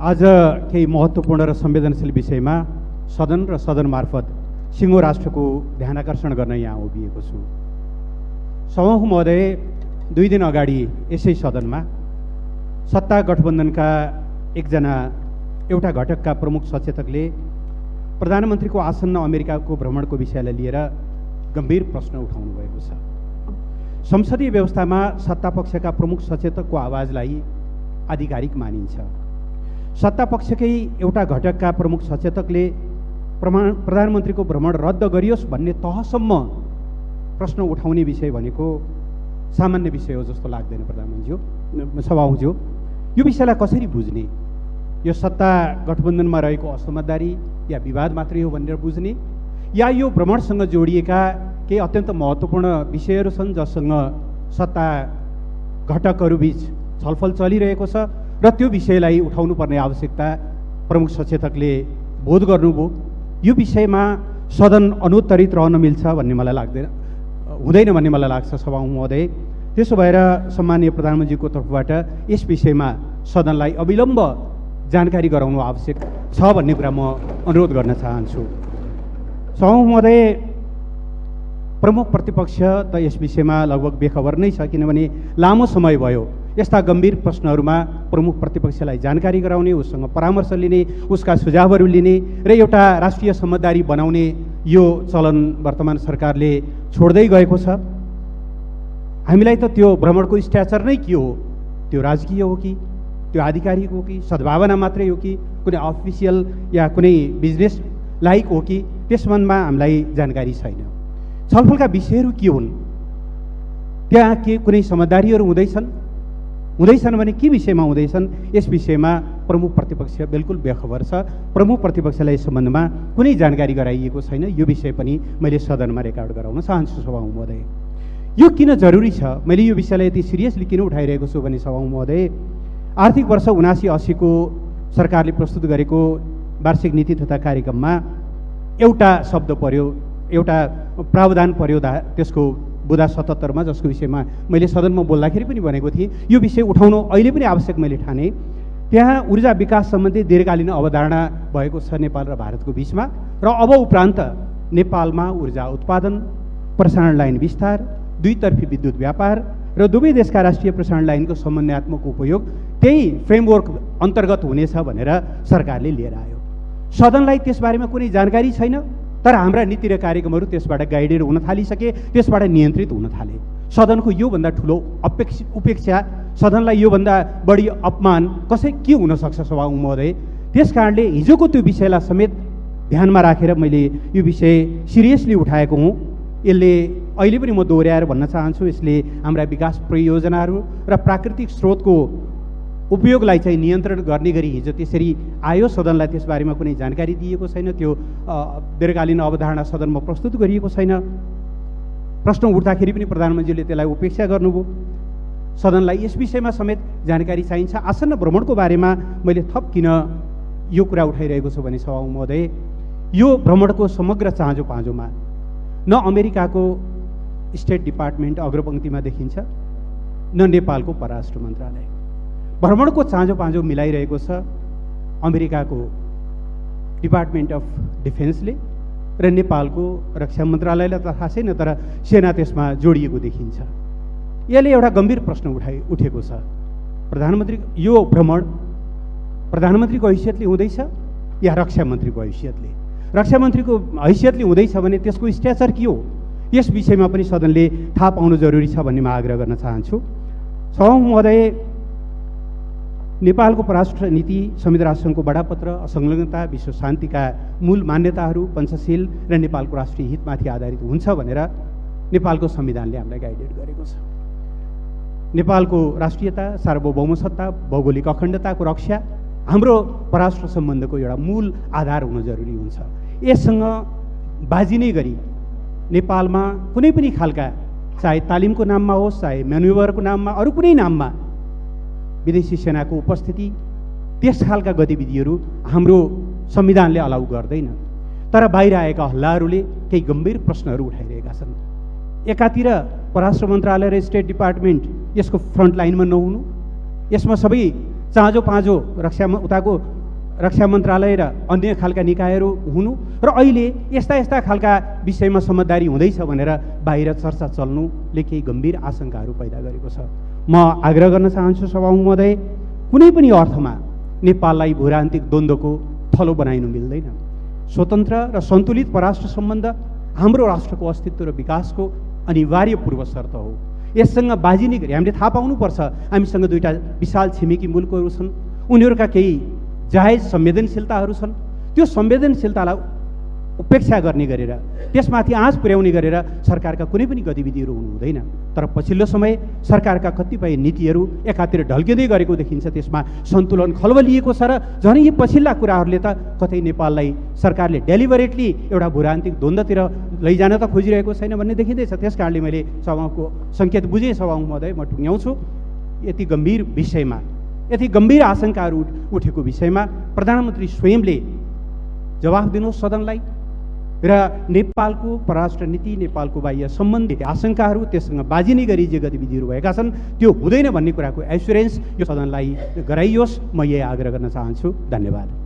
आज केही महत्त्वपूर्ण र संवेदनशील विषयमा सदन र सदन मार्फत सिङ्गो राष्ट्रको ध्यानाकर्षण गर्न यहाँ उभिएको छु। सभामुख महोदय, 2 दिन अगाडि यसै सदनमा सत्ता गठबन्धनका एउटा घटकका प्रमुख सचेतकले प्रधानमन्त्रीको आसन्न अमेरिकाको भ्रमणको विषयलाई लिएर गम्भीर प्रश्न उठाउनु भएको छ। संसदीय व्यवस्थामा सत्तापक्षका प्रमुख सचेतकको आवाजलाई आधिकारिक मानिन्छ। सत्तापक्षकै एउटा घटकका प्रमुख सचेतकले प्रधानमन्त्रीको भ्रमण रद्द गरियोस् भन्ने तहसम्म प्रश्न उठाउने विषय भनेको सामान्य विषय हो जस्तो लाग्दैन। प्रधानमन्त्री सभामुखज्यू, यो विषयलाई कसरी बुझ्ने? यो सत्ता गठबन्धनमा रहेको असमझदारी या विवाद मात्रै हो भनेर बुझ्ने, या यो भ्रमणसँग जोडिएका केही अत्यन्त महत्त्वपूर्ण विषयहरू छन् जससँग सत्ता घटकहरूबीच छलफल चलिरहेको छ र त्यो विषयलाई उठाउनु पर्ने आवश्यकता प्रमुख सचेतकले बोध गर्नुभयो। यो विषयमा सदन अनुत्तरित रहन मिल्छ भन्ने मलाई हुँदैन भन्ने मलाई लाग्छ सभामुख महोदय। त्यसो भएर सम्माननीय प्रधानमन्त्रीको तर्फबाट यस विषयमा सदनलाई अविलम्ब जानकारी गराउनु आवश्यक छ भन्ने कुरा म अनुरोध गर्न चाहन्छु। सभामुख महोदय, प्रमुख प्रतिपक्ष त यस विषयमा लगभग बेखबर नै छ, किनभने लामो समय भयो यस्ता गम्भीर प्रश्नहरूमा प्रमुख प्रतिपक्षलाई जानकारी गराउने, उसँग परामर्श लिने, उसका सुझावहरू लिने र एउटा राष्ट्रिय समझदारी बनाउने यो चलन वर्तमान सरकारले छोड्दै गएको छ। हामीलाई त त्यो भ्रमणको स्ट्याचर नै के हो? त्यो राजकीय हो कि त्यो आधिकारिक हो कि सद्भावना मात्रै हो कि कुनै अफिसियल या कुनै बिजनेस लाइक हो कि, त्यस सम्बन्धमा हामीलाई जानकारी छैन। छलफलका विषयहरू के हुन्? त्यहाँ के कुनै समझदारीहरू हुँदैछन् भने के विषयमा हुँदैछन्? यस विषयमा प्रमुख प्रतिपक्ष बिल्कुल बेखबर छ। प्रमुख प्रतिपक्षलाई यस सम्बन्धमा कुनै जानकारी गराइएको छैन। यो विषय पनि मैले सदनमा रेकर्ड गराउन चाहन्छु सभामुख महोदय। यो किन जरुरी छ? मैले यो विषयलाई यति सिरियसली किन उठाइरहेको छु भने सभामुख महोदय, आर्थिक वर्ष 79-80 को सरकारले प्रस्तुत गरेको वार्षिक नीति तथा कार्यक्रममा एउटा शब्द पर्यो, एउटा प्रावधान पर्यो त्यसको बुँदा 77 मा, जसको विषयमा मैले सदनमा बोल्दाखेरि पनि भनेको थिएँ यो विषय उठाउनु अहिले पनि आवश्यक मैले ठाने। त्यहाँ ऊर्जा विकास सम्बन्धी दीर्घकालीन अवधारणा भएको छ नेपाल र भारतको बिचमा, र अब उपरान्त नेपालमा ऊर्जा उत्पादन, प्रसारण लाइन विस्तार, दुईतर्फी विद्युत व्यापार र दुवै देशका राष्ट्रिय प्रसारण लाइनको समन्वयात्मक उपयोग त्यही फ्रेमवर्क अन्तर्गत हुनेछ भनेर सरकारले लिएर आयो। सदनलाई त्यसबारेमा कुनै जानकारी छैन, तर हाम्रा नीति र कार्यक्रमहरू त्यसबाट गाइडेड हुन थालिसके, त्यसबाट नियन्त्रित हुन थाले। सदनको योभन्दा ठुलो उपेक्षा, सदनलाई योभन्दा बढी अपमान के हुन सक्छ सभामुख महोदय? त्यस कारणले हिजोको त्यो विषयलाई समेत ध्यानमा राखेर मैले यो विषय सिरियसली उठाएको हुँ। यसले अहिले पनि म दोहोऱ्याएर भन्न चाहन्छु, यसले हाम्रा विकास परियोजनाहरू र प्राकृतिक स्रोतको उपयोगलाई चाहिँ नियन्त्रण गर्ने गरी हिजो त्यसरी आयो। सदनलाई त्यसबारेमा कुनै जानकारी दिएको छैन, त्यो दीर्घकालीन अवधारणा सदनमा प्रस्तुत गरिएको छैन। प्रश्न उठ्दाखेरि पनि प्रधानमन्त्रीले त्यसलाई उपेक्षा गर्नुभयो। सदनलाई यस विषयमा समेत जानकारी चाहिन्छ। आसन्न भ्रमणको बारेमा मैले थप किन यो कुरा उठाइरहेको छु भने सभामुख महोदय, यो भ्रमणको समग्र चाँजो पाँजोमा न अमेरिकाको स्टेट डिपार्टमेन्ट अग्रपङ्क्तिमा देखिन्छ, न नेपालको परराष्ट्र मन्त्रालय। भ्रमणको चाँजो पाँजो मिलाइरहेको छ अमेरिकाको डिपार्टमेन्ट अफ डिफेन्सले र नेपालको रक्षा मन्त्रालयलाई त थाहा छैन, तर सेना त्यसमा जोडिएको देखिन्छ। यसले एउटा गम्भीर प्रश्न उठेको छ। प्रधानमन्त्री यो भ्रमण प्रधानमन्त्रीको हैसियतले हुँदैछ या रक्षा मन्त्रीको हैसियतले? रक्षा मन्त्रीको हैसियतले हुँदैछ भने त्यसको स्ट्याचर के हो? यस विषयमा पनि सदनले थाहा पाउनु जरुरी छ भन्ने म आग्रह गर्न चाहन्छु। सभामुख महोदय, नेपालको परराष्ट्र नीति संयुक्त राष्ट्रसङ्घको बडापत्र, असंलग्नता, विश्व शान्तिका मूल मान्यताहरू, पञ्चशील र नेपालको राष्ट्रिय हितमाथि आधारित हुन्छ भनेर नेपालको संविधानले हामीलाई गाइडेड गरेको छ। नेपालको राष्ट्रियता, सार्वभौमसत्ता, भौगोलिक अखण्डताको रक्षा हाम्रो परराष्ट्र सम्बन्धको एउटा मूल आधार हुन जरुरी हुन्छ। यससँग बाजिने गरी नेपालमा कुनै पनि खालका, चाहे तालिमको नाममा होस्, चाहे म्यानुभरको नाममा, अरू कुनै नाममा विदेशी सेनाको उपस्थिति, त्यस खालका गतिविधिहरू हाम्रो संविधानले अलाउ गर्दैन। तर बाहिर आएका हल्लाहरूले केही गम्भीर प्रश्नहरू उठाइरहेका छन्। एकातिर परराष्ट्र मन्त्रालय र स्टेट डिपार्टमेन्ट यसको फ्रन्ट लाइनमा नहुनु, यसमा सबै चाँजो पाँजो उताको रक्षा मन्त्रालय र अन्य खालका निकायहरू हुनु र अहिले यस्ता यस्ता खालका विषयमा समझदारी हुँदैछ भनेर बाहिर चर्चा चल्नुले केही गम्भीर आशंकाहरू पैदा गरेको छ। म आग्रह गर्न चाहन्छु सभामुख महोदय, कुनै पनि अर्थमा नेपाललाई भूरान्तिक द्वन्द्वको थलो बनाइनु मिल्दैन। स्वतन्त्र र सन्तुलित परराष्ट्र सम्बन्ध हाम्रो राष्ट्रको अस्तित्व र विकासको अनिवार्य पूर्व शर्त हो। यससँग बाजिनी गरी हामीले थाहा पाउनुपर्छ, हामीसँग दुईटा विशाल छिमेकी मुलुकहरू छन्, उनीहरूका केही जायज संवेदनशीलताहरू छन्। त्यो संवेदनशीलतालाई उपेक्षा गर्ने गरेर त्यसमाथि आँच पुर्याउने गरेर सरकारका कुनै पनि गतिविधिहरू हुनु हुँदैन। तर पछिल्लो समय सरकारका कतिपय नीतिहरू एकातिर ढल्किँदै गरेको देखिन्छ, त्यसमा सन्तुलन खलबलिएको छ र झन् यी पछिल्ला कुराहरूले त कतै नेपाललाई सरकारले डेलिभरेटली एउटा भूरान्तिक द्वन्द्वतिर लैजान त खोजिरहेको छैन भन्ने देखिँदैछ। त्यस कारणले मैले सभाको सङ्केत बुझेँ सभामुख महोदय, म टुङ्ग्याउँछु। यति गम्भीर विषयमा, यति गम्भीर आशंकाहरू उठेको विषयमा प्रधानमन्त्री स्वयंले जवाफ दिनुहोस् सदनलाई र नेपालको परराष्ट्र नीति, नेपालको बाह्य सम्बन्धी आशंकाहरू, त्यससँग बाजिनी गरी जे गतिविधिहरू भएका छन् त्यो हुँदैन भन्ने कुराको एस्युरेन्स यो सदनलाई गराइयोस्। म यही आग्रह गर्न चाहन्छु। धन्यवाद।